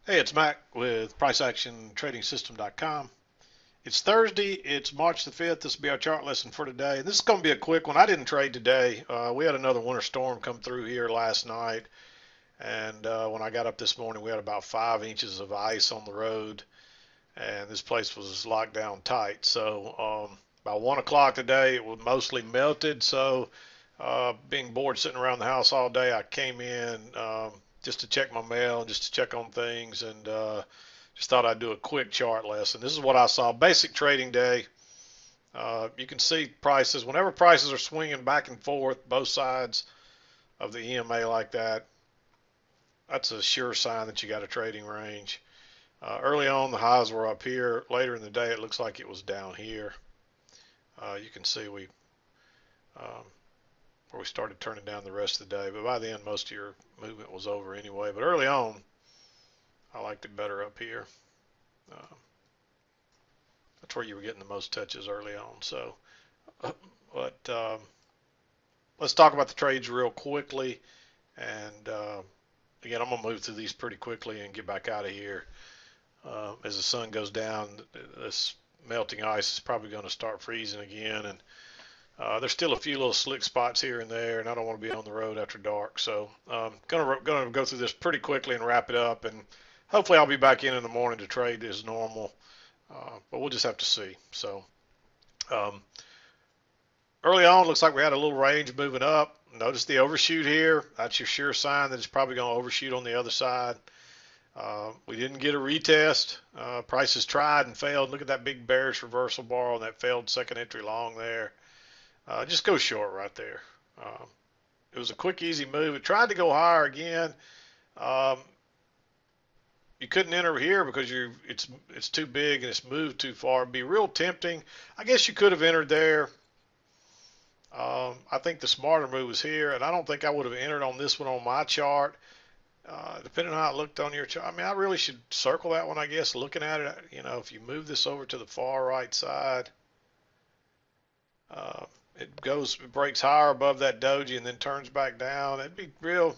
Hey, it's Mack with PriceActionTradingSystem.com. It's Thursday. It's March the 5th. This will be our chart lesson for today. This is going to be a quick one. I didn't trade today. We had another winter storm come through here last night, and when I got up this morning, we had about 5 inches of ice on the road, and this place was locked down tight. So about 1 o'clock today, it was mostly melted. So being bored sitting around the house all day, I came in just to check my mail, just to check on things, and just thought I'd do a quick chart lesson. This is what I saw. Basic trading day. You can see prices. Whenever prices are swinging back and forth, both sides of the EMA like that, that's a sure sign that you got a trading range. Early on, the highs were up here. Later in the day, it looks like it was down here. You can see um, where we started turning down the rest of the day. But by the end, most of your movement was over anyway. But early on, I liked it better up here. Uh, that's where you were getting the most touches early on. So, but let's talk about the trades real quickly. And again, I'm going to move through these pretty quickly and get back out of here. As the sun goes down, this melting ice is probably going to start freezing again. And there's still a few little slick spots here and there, and I don't want to be on the road after dark. So gonna go through this pretty quickly and wrap it up, and hopefully I'll be back in the morning to trade as normal. But we'll just have to see. So um, early on, looks like we had a little range moving up. Notice the overshoot here. That's your sure sign that it's probably going to overshoot on the other side. We didn't get a retest. Prices tried and failed. Look at that big bearish reversal bar on that failed second entry long there. Just go short right there. Um, it was a quick, easy move. It tried to go higher again. Um, you couldn't enter here because it's too big and it's moved too far. It'd be real tempting. I guess you could have entered there. I think the smarter move was here, and I don't think I would have entered on this one on my chart. Depending on how it looked on your chart. I mean, I really should circle that one, I guess. Looking at it, if you move this over to the far right side, uh, it breaks higher above that doji and then turns back down. It'd be real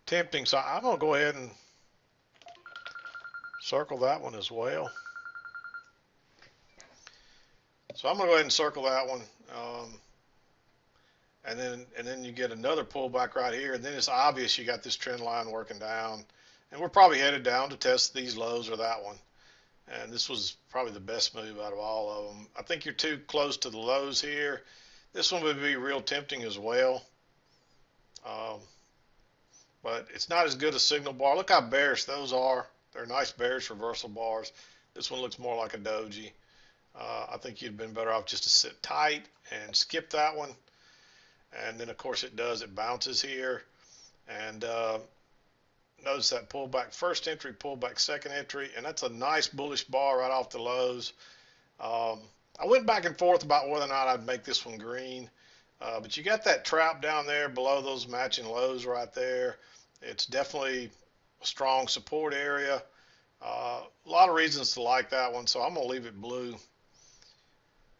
tempting. So I'm gonna go ahead and circle that one as well. So I'm gonna go ahead and circle that one. And then you get another pullback right here, and then it's obvious you got this trend line working down, and we're probably headed down to test these lows or that one. And this was probably the best move out of all of them. I think you're too close to the lows here. This one would be real tempting as well, um, but it's not as good a signal bar. Look how bearish those are. They're nice bearish reversal bars. This one looks more like a doji. I think you'd have been better off just to sit tight and skip that one. And then, of course, it does. It bounces here. And notice that pullback first entry, pullback second entry. And that's a nice bullish bar right off the lows. I went back and forth about whether or not I'd make this one green. But you got that trap down there below those matching lows right there. It's definitely a strong support area. A lot of reasons to like that one. So I'm going to leave it blue.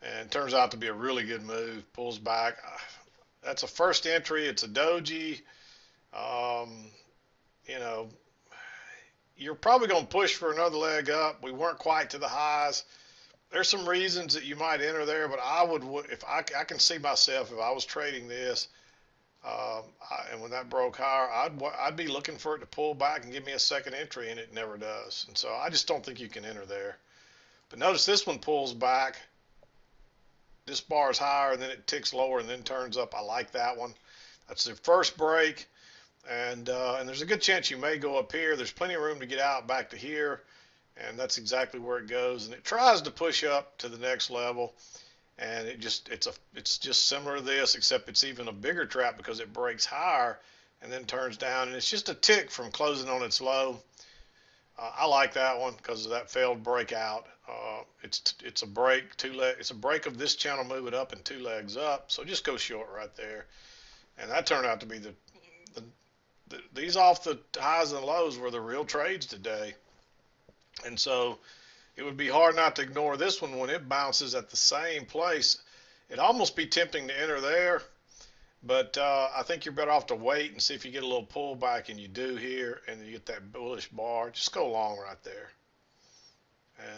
And it turns out to be a really good move. Pulls back. That's a first entry. It's a doji. Um, you know, you're probably going to push for another leg up. We weren't quite to the highs. There's some reasons that you might enter there, but I would, if I can see myself, if I was trading this, and when that broke higher, I'd be looking for it to pull back and give me a second entry, and it never does. And so I just don't think you can enter there. But notice this one pulls back. This bar is higher, and then it ticks lower and then turns up. I like that one. That's the first break, and there's a good chance you may go up here. There's plenty of room to get out back to here, and that's exactly where it goes. And it tries to push up to the next level, and it's just similar to this, except it's even a bigger trap because it breaks higher and then turns down, and it's just a tick from closing on its low. I like that one because of that failed breakout. It's a break, it's a break of this channel moving up and two legs up. So just go short right there, and that turned out to be these off the highs and lows were the real trades today. And so it would be hard not to ignore this one when it bounces at the same place. It'd almost be tempting to enter there, But I think you're better off to wait and see if you get a little pullback, and you do here, and you get that bullish bar. Just go long right there.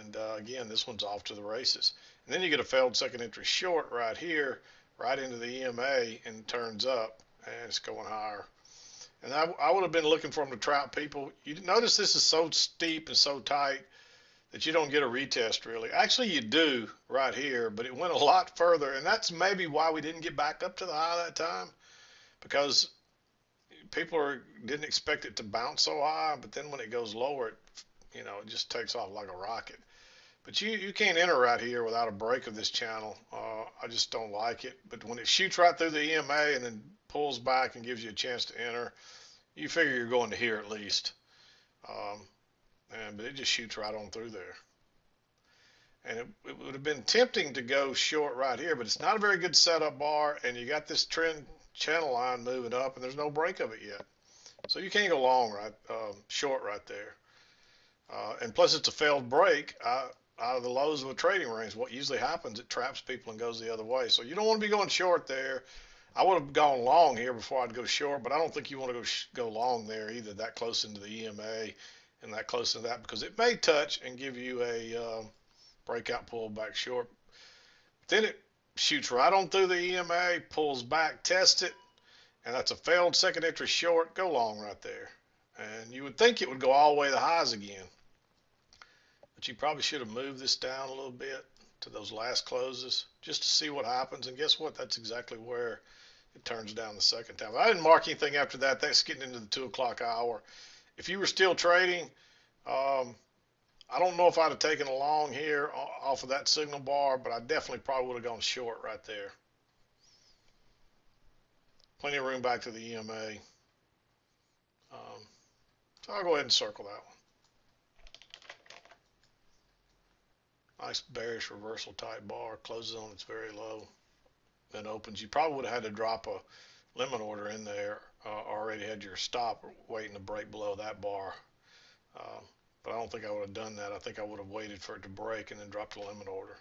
And again, this one's off to the races. And then you get a failed second entry short right here, right into the EMA, and it turns up, and it's going higher. And I would have been looking for them to trap people. You notice this is so steep and so tight that you don't get a retest really. Actually, you do right here, but it went a lot further, and that's maybe why we didn't get back up to the high that time, because didn't expect it to bounce so high, but then when it goes lower, it just takes off like a rocket. But you can't enter right here without a break of this channel. I just don't like it. But when it shoots right through the EMA and then pulls back and gives you a chance to enter, you figure you're going to here at least. But it just shoots right on through there. And it would have been tempting to go short right here, but it's not a very good setup bar, and you got this trend channel line moving up, and there's no break of it yet. So you can't go long short right there. And plus, it's a failed break out of the lows of a trading range. What usually happens, it traps people and goes the other way. So you don't want to be going short there. I would have gone long here before I'd go short, but I don't think you want to go long there either, that close into the EMA and that close to that, because it may touch and give you a breakout pullback short. Then it shoots right on through the EMA, pulls back, tests it, and that's a failed second entry short. Go long right there. And you would think it would go all the way to the highs again. But you probably should have moved this down a little bit to those last closes just to see what happens. And guess what? That's exactly where it turns down the second time. I didn't mark anything after that. That's getting into the 2 o'clock hour. If you were still trading, I don't know if I'd have taken a long here off of that signal bar, but I definitely probably would have gone short right there. Plenty of room back to the EMA. So I'll go ahead and circle that one. Nice bearish reversal type bar, closes on its very low, then opens. You probably would have had to drop a limit order in there, already had your stop waiting to break below that bar. But I don't think I would have done that. I think I would have waited for it to break and then dropped a limit order.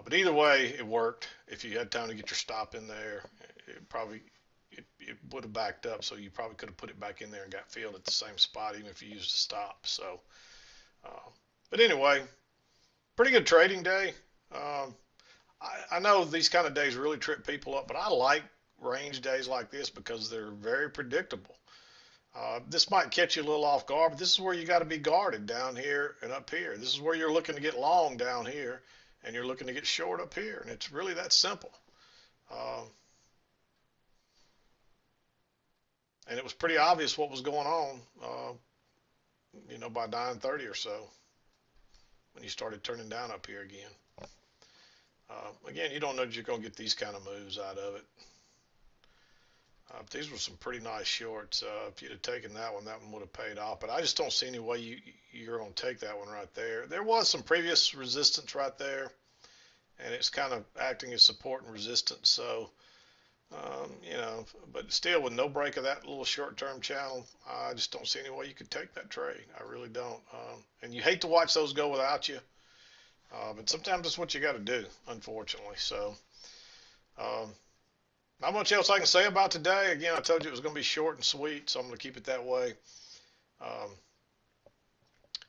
But either way, it worked. If you had time to get your stop in there, it would have backed up, so you probably could have put it back in there and got filled at the same spot, even if you used a stop. So, but anyway, pretty good trading day. I know these kind of days really trip people up, but I like range days like this because they're very predictable. This might catch you a little off guard, but this is where you got to be guarded down here and up here. This is where you're looking to get long down here, and you're looking to get short up here, and it's really that simple. And it was pretty obvious what was going on, by 9:30 or so when you started turning down up here again. Again, you don't know that you're going to get these kind of moves out of it. These were some pretty nice shorts. If you'd have taken that one would have paid off. But I just don't see any way you're going to take that one right there. There was some previous resistance right there, and it's kind of acting as support and resistance. So, but still, with no break of that little short-term channel, I just don't see any way you could take that trade. I really don't. And you hate to watch those go without you. But sometimes that's what you got to do, unfortunately. So, not much else I can say about today. Again, I told you it was going to be short and sweet, so I'm going to keep it that way.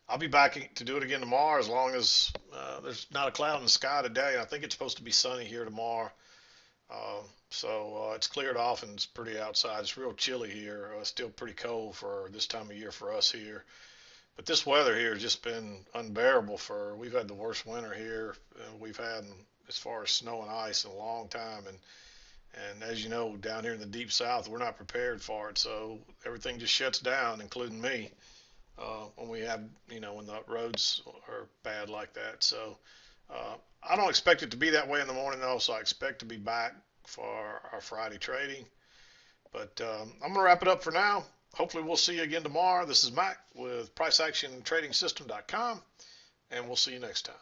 I'll be back to do it again tomorrow, as long as there's not a cloud in the sky today. I think it's supposed to be sunny here tomorrow. So it's cleared off and it's pretty outside. It's real chilly here. Still pretty cold for this time of year for us here. But this weather here has just been unbearable. We've had the worst winter here we've had as far as snow and ice in a long time. And as you know, down here in the deep south, we're not prepared for it. So everything just shuts down, including me, when we have, when the roads are bad like that. So I don't expect it to be that way in the morning, though. So I expect to be back for our Friday trading. But I'm going to wrap it up for now. Hopefully we'll see you again tomorrow. This is Mack with PriceActionTradingSystem.com, and we'll see you next time.